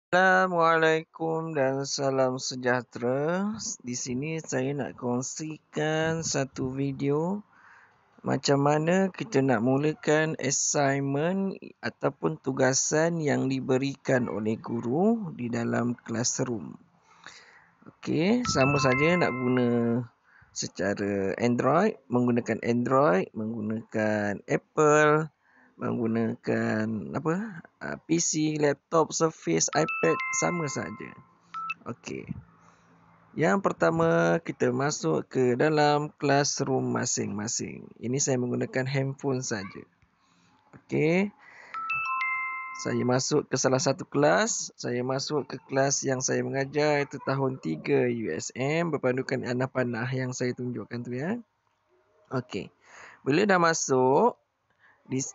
Assalamualaikum dan salam sejahtera. Di sini saya nak kongsikan satu video macam mana kita nak mulakan assignment ataupun tugasan yang diberikan oleh guru di dalam classroom. Okey, sama saja nak guna secara Android, menggunakan Apple, menggunakan PC, laptop, Surface, iPad, sama saja. Okey. Yang pertama, kita masuk ke dalam classroom masing-masing. Ini saya menggunakan handphone saja. Okey. Saya masuk ke salah satu kelas. Saya masuk ke kelas yang saya mengajar, itu tahun 3 USM berpandukan anak panah yang saya tunjukkan tu ya. Okey. Bila dah masuk,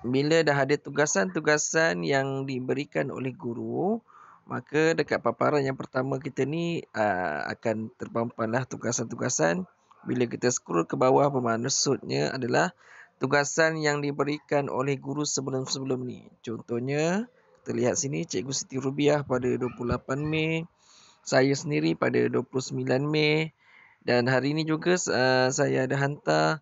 bila dah ada tugasan-tugasan yang diberikan oleh guru, maka dekat paparan yang pertama kita ni akan terpamparlah tugasan-tugasan. Bila kita scroll ke bawah, bermaksudnya adalah tugasan yang diberikan oleh guru sebelum-sebelum ni. Contohnya, kita lihat sini, Cikgu Siti Rubiah pada 28 Mei, saya sendiri pada 29 Mei, dan hari ini juga saya ada hantar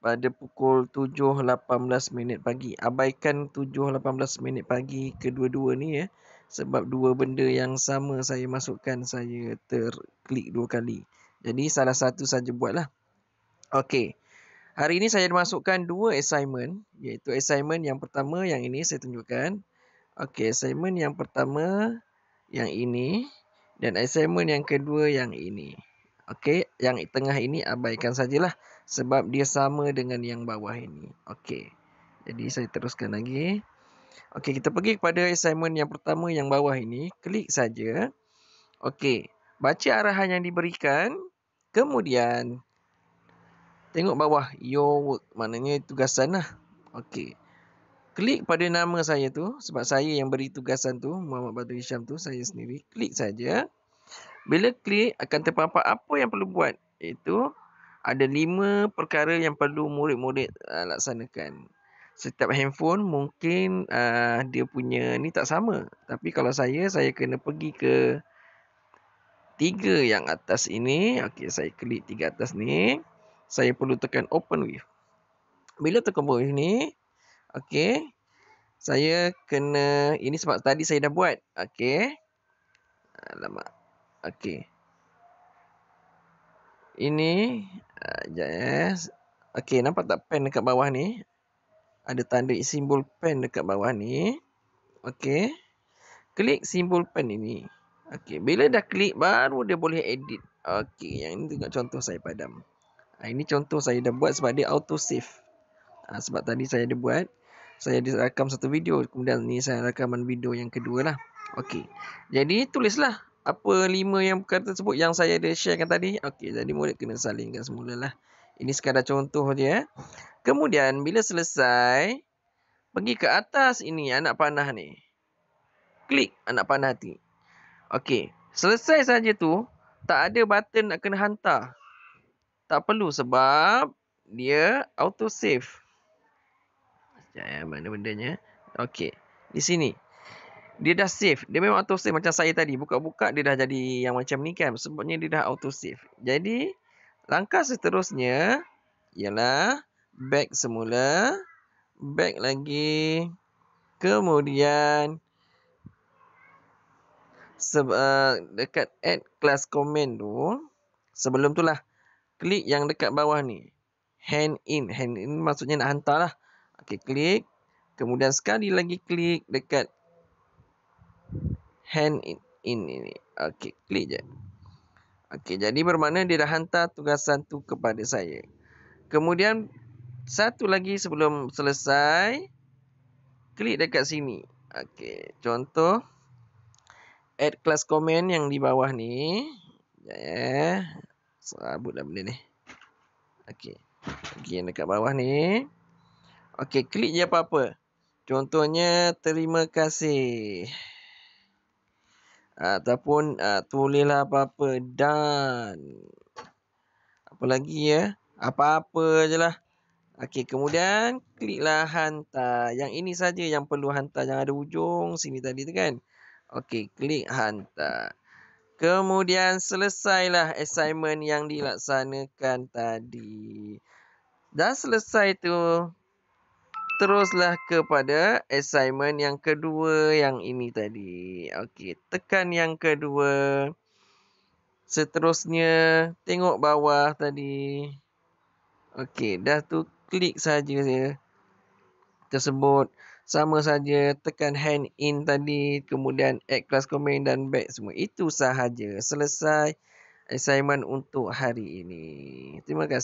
pada pukul 7.18 pagi. Abaikan 7.18 pagi kedua-dua ni ya. Sebab dua benda yang sama saya masukkan, saya terklik 2 kali. Jadi salah satu saja buatlah. Okey. Hari ini saya masukkan 2 assignment, iaitu assignment yang pertama yang ini saya tunjukkan. Okey, assignment yang pertama yang ini dan assignment yang kedua yang ini. Okey, yang tengah ini abaikan sajalah sebab dia sama dengan yang bawah ini. Okey. Jadi saya teruskan lagi. Okey, kita pergi kepada assignment yang pertama yang bawah ini, klik saja. Okey, baca arahan yang diberikan, kemudian tengok bawah your work, maknanya tugasan lah. Okey. Klik pada nama saya tu, sebab saya yang beri tugasan tu, Muhammad Badru Hisham tu, saya sendiri. Klik saja. Bila klik, akan terpampang apa yang perlu buat. Iaitu, ada 5 perkara yang perlu murid-murid laksanakan. Setiap handphone mungkin dia punya ni tak sama. Tapi kalau saya kena pergi ke 3 yang atas ini. Okey, saya klik 3 atas ni. Saya perlu tekan open with. Bila tekan open with ni, okey, saya kena, ini sebab tadi saya dah buat. Okey. Alamak. Okey. Ini sekejap ya. Okey, nampak tak pen dekat bawah ni? Ada tanda simbol pen dekat bawah ni. Okey. Klik simbol pen ini. Okey, bila dah klik baru dia boleh edit. Okey, yang ini tengok contoh saya padam. Ini contoh saya dah buat sebab dia auto save. Sebab tadi saya ada buat. Saya ada rakam satu video, kemudian ni saya rakaman video yang kedua lah. Okey. Jadi tulislah apa 5 yang perkara tersebut yang saya ada sharekan tadi. Okey, jadi murid kena salingkan semula lah. Ini sekadar contoh je. Kemudian bila selesai, pergi ke atas ini anak panah ni. Klik anak panah ni. Okey, selesai saja tu, tak ada button nak kena hantar. Tak perlu sebab dia auto save. Sekejap ya, mana bendanya? Okey, di sini. Dia dah save. Dia memang auto save macam saya tadi. Buka-buka dia dah jadi yang macam ni kan. Sebabnya dia dah auto save. Jadi, langkah seterusnya ialah back semula. Back lagi. Kemudian, dekat add class comment tu, sebelum tu lah, klik yang dekat bawah ni. Hand in. Hand in maksudnya nak hantar lah. Okey, klik. Kemudian sekali lagi klik dekat hand in ini. Okey, klik je. Okey, jadi bermakna dia dah hantar tugasan tu kepada saya. Kemudian satu lagi sebelum selesai, klik dekat sini. Okey, contoh add class comment yang di bawah ni. Sekejap ya. Serabutlah benda ni. Okey. Pergi yang dekat bawah ni. Okey, klik je apa-apa. Contohnya terima kasih. Ataupun tulislah apa-apa dan apa lagi ya, apa-apa je lah. Okey, kemudian kliklah hantar. Yang ini saja yang perlu hantar, yang ada ujung sini tadi tu kan. Okey, klik hantar. Kemudian selesailah assignment yang dilaksanakan tadi. Dah selesai tu, teruslah kepada assignment yang kedua yang ini tadi. Okey, tekan yang kedua. Seterusnya, tengok bawah tadi. Okey, dah tu klik saja tersebut. Sama saja tekan hand in tadi, kemudian add class comment dan back semua. Itu sahaja. Selesai assignment untuk hari ini. Terima kasih.